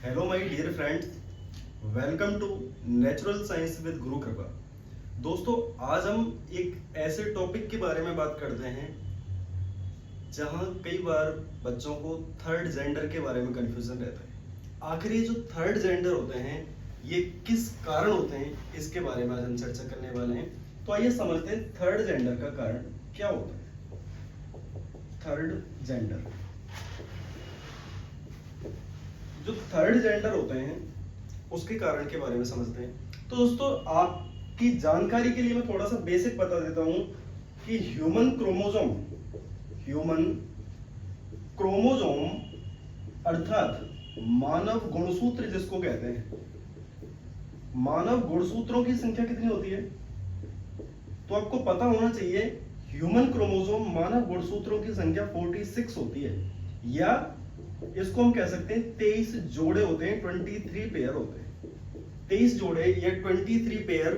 Hello my dear friends, welcome to natural science with Guru Kripa. दोस्तों, आज हम एक ऐसे टॉपिक के बारे में बात करते हैं जहां कई बार बच्चों को थर्ड जेंडर के बारे में कंफ्यूजन रहता है। आखिर ये जो थर्ड जेंडर होते हैं ये किस कारण होते हैं, इसके बारे में आज हम चर्चा करने वाले हैं। तो आइए समझते हैं थर्ड जेंडर का कारण क्या होता है। थर्ड जेंडर, जो थर्ड जेंडर होते हैं उसके कारण के बारे में समझते हैं। तो दोस्तों, आपकी जानकारी के लिए मैं थोड़ा सा बेसिक बता देता हूं कि ह्यूमन क्रोमोजोम अर्थात मानव गुणसूत्र जिसको कहते हैं, मानव गुणसूत्रों की संख्या कितनी होती है? तो आपको पता होना चाहिए ह्यूमन क्रोमोजोम मानव गुणसूत्रों की संख्या 46 होती है, या इसको हम कह सकते हैं 23 जोड़े होते हैं, 23 पेयर होते हैं। 23 जोड़े या 23 पेयर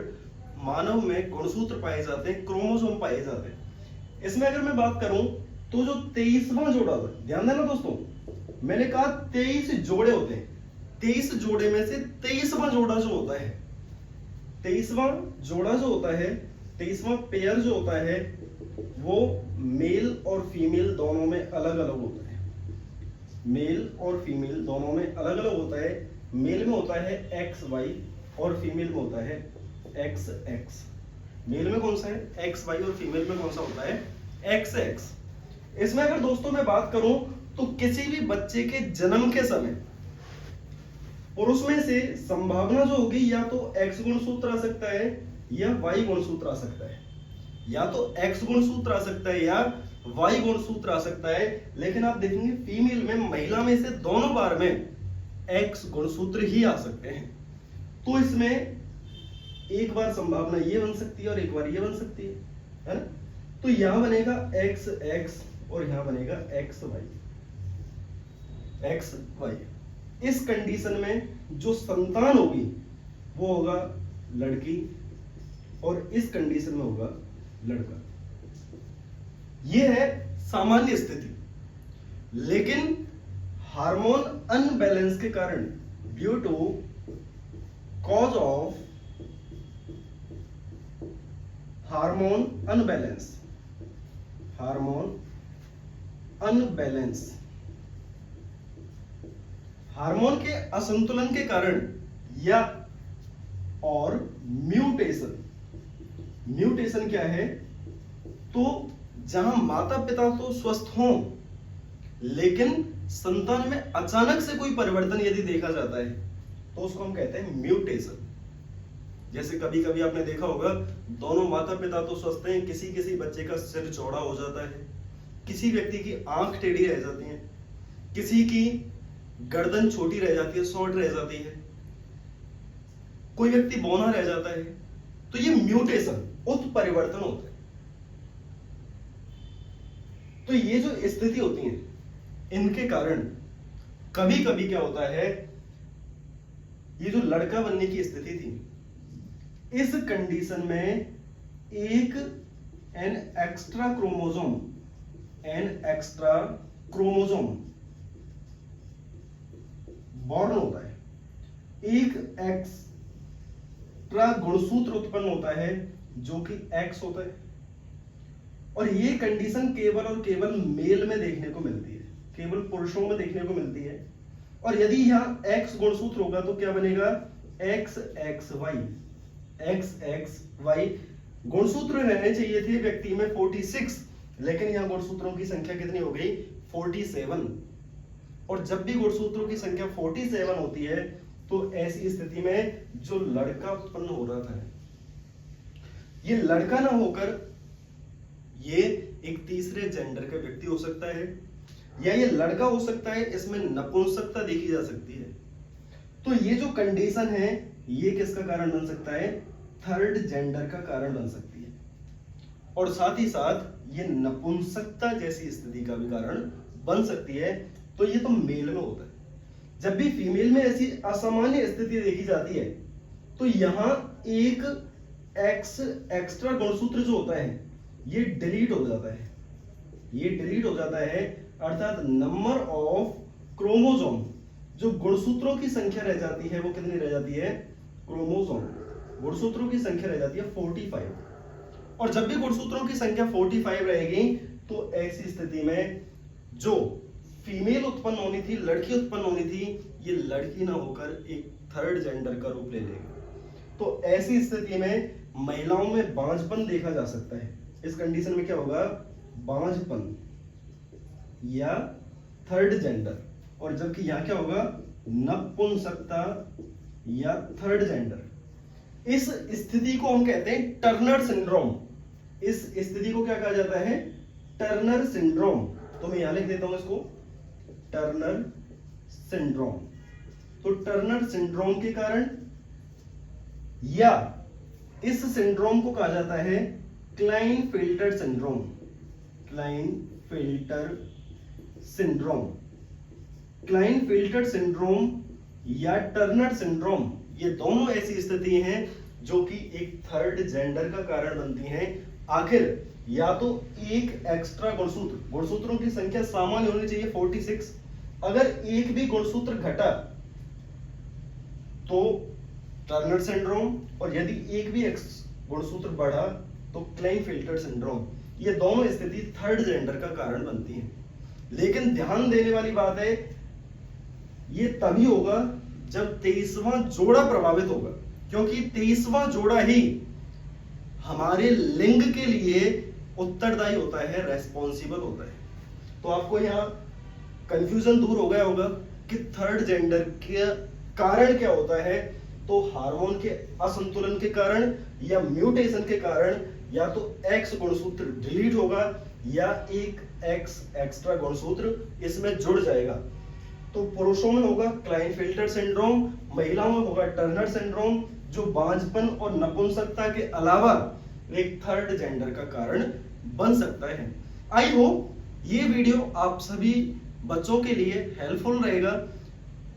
मानव में गुणसूत्र पाए जाते हैं, क्रोमोसोम पाए जाते हैं। इसमें अगर मैं बात करूं तो जो 23वां जोड़ा होता है, ध्यान देना दोस्तों, मैंने कहा 23 जोड़े होते हैं। 23 जोड़े में से 23वां जोड़ा जो होता है, 23वां जोड़ा जो होता है, 23वां पेयर जो होता है, वो मेल और फीमेल दोनों में अलग अलग होता है। मेल और फीमेल दोनों में अलग अलग होता है। मेल में होता है XY और फीमेल में होता है XX। मेल में कौन सा है XY और फीमेल में कौन सा होता है XX। इसमें अगर दोस्तों मैं बात करूं तो किसी भी बच्चे के जन्म के समय पुरुष में से संभावना जो होगी, या तो X गुणसूत्र आ सकता है या Y गुणसूत्र आ सकता है, या तो X गुणसूत्र आ सकता है या Y गुणसूत्र आ सकता है। लेकिन आप देखेंगे फीमेल में, महिला में से दोनों बार में X गुणसूत्र ही आ सकते हैं। तो इसमें एक बार संभावना ये बन सकती है और एक बार ये बन सकती है ना? तो यहां बनेगा XX और यहां बनेगा XY। इस कंडीशन में जो संतान होगी वो होगा लड़की और इस कंडीशन में होगा लड़का। यह है सामान्य स्थिति। लेकिन हार्मोन अनबैलेंस के कारण, due to cause of hormone imbalance, hormone के असंतुलन के कारण, या और म्यूटेशन क्या है? तो जहां माता पिता तो स्वस्थ हों लेकिन संतान में अचानक से कोई परिवर्तन यदि देखा जाता है तो उसको हम कहते हैं म्यूटेशन। जैसे कभी कभी आपने देखा होगा, दोनों माता पिता तो स्वस्थ हैं, किसी किसी बच्चे का सिर चौड़ा हो जाता है, किसी व्यक्ति की आंख टेढ़ी रह जाती है, किसी की गर्दन छोटी रह जाती है, शॉर्ट रह जाती है, कोई व्यक्ति बौना रह जाता है। तो ये म्यूटेशन, उत्परिवर्तन होता है। तो ये जो स्थिति होती है, इनके कारण कभी कभी क्या होता है, ये जो लड़का बनने की स्थिति थी, इस कंडीशन में एक एन एक्स्ट्रा क्रोमोजोम बॉर्न होता है, एक एक्स्ट्रा गुणसूत्र उत्पन्न होता है जो कि X होता है। और ये कंडीशन केवल और केवल मेल में देखने को मिलती है, केवल पुरुषों में देखने को मिलती है। और यदि यहां X गुणसूत्र होगा तो क्या बनेगा? XXY। गुणसूत्र रहने चाहिए थे व्यक्ति में 46, लेकिन यहां गुणसूत्रों की संख्या कितनी हो गई? 47। और जब भी गुणसूत्रों की संख्या 47 होती है तो ऐसी स्थिति में जो लड़का उत्पन्न हो रहा था, ये लड़का ना होकर ये एक तीसरे जेंडर का व्यक्ति हो सकता है, या ये लड़का हो सकता है, इसमें नपुंसकता देखी जा सकती है। तो ये जो कंडीशन है ये किसका कारण बन सकता है? थर्ड जेंडर का कारण बन सकती है। और साथ ही साथ ये नपुंसकता जैसी स्थिति का भी कारण बन सकती है। तो ये तो मेल में होता है। जब भी फीमेल में ऐसी असामान्य स्थिति देखी जाती है तो यहां एक एक्स एक्स्ट्रा गुणसूत्र जो होता है ये डिलीट हो जाता है, ये डिलीट हो जाता है, अर्थात नंबर ऑफ क्रोमोसोम जो गुणसूत्रों की संख्या रह जाती है वो कितनी रह जाती है? क्रोमोसोम, गुणसूत्रों की संख्या रह जाती है 45। और जब भी गुणसूत्रों की संख्या 45 रहेगी तो ऐसी स्थिति में जो फीमेल उत्पन्न होनी थी, लड़की उत्पन्न होनी थी, ये लड़की ना होकर एक थर्ड जेंडर का रूप ले लेगी। तो ऐसी स्थिति में महिलाओं में बांझपन देखा जा सकता है। इस कंडीशन में क्या होगा? बांझपन या थर्ड जेंडर। और जबकि यहां क्या होगा? नपुंसकता या थर्ड जेंडर। इस स्थिति को हम कहते हैं टर्नर सिंड्रोम। इस स्थिति को क्या कहा जाता है? Turner syndrome. तो मैं यहां लिख देता हूं इसको, टर्नर सिंड्रोम। तो टर्नर सिंड्रोम के कारण या इस सिंड्रोम को कहा जाता है Klinefelter syndrome. Klinefelter syndrome, Klinefelter syndrome या टर्नर सिंड्रोम, ये दोनों ऐसी स्थिति हैं जो कि एक थर्ड जेंडर का कारण बनती हैं। आखिर या तो एक एक्स्ट्रा गुणसूत्र, गुणसूत्रों की संख्या सामान्य होनी चाहिए 46, अगर एक भी गुणसूत्र घटा तो टर्नर सिंड्रोम, और यदि एक भी गुणसूत्र बढ़ा तो क्लाइनफेल्टर सिंड्रोम। ये दोनों स्थिति थर्ड जेंडर का कारण बनती है। लेकिन ध्यान देने वाली बात है, ये तभी होगा जब 23वां जोड़ा प्रभावित होगा, क्योंकि 23वां जोड़ा ही हमारे लिंग के लिए उत्तरदायी होता है, रेस्पॉन्सिबल होता है। तो आपको यहां कंफ्यूजन दूर हो गया होगा कि थर्ड जेंडर के कारण क्या होता है। तो हार्मोन के असंतुलन के कारण या म्यूटेशन के कारण या तो एक्स गुणसूत्र डिलीट होगा या एक एक्स एक्स्ट्रा गुणसूत्र इसमें जुड़ जाएगा। तो पुरुषों में होगा क्लाइनफेल्टर सिंड्रोम, महिलाओं में होगा टर्नर सिंड्रोम, जो बांझपन और नपुंसकता के अलावा एक थर्ड जेंडर का कारण बन सकता है। आई होप ये वीडियो आप सभी बच्चों के लिए हेल्पफुल रहेगा।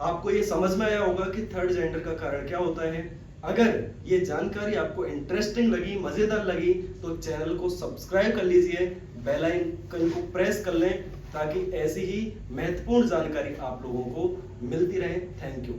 आपको ये समझ में आया होगा कि थर्ड जेंडर का कारण क्या होता है। अगर ये जानकारी आपको इंटरेस्टिंग लगी, मजेदार लगी, तो चैनल को सब्सक्राइब कर लीजिए, बेल आइकन को प्रेस कर लें ताकि ऐसी ही महत्वपूर्ण जानकारी आप लोगों को मिलती रहे। Thank you.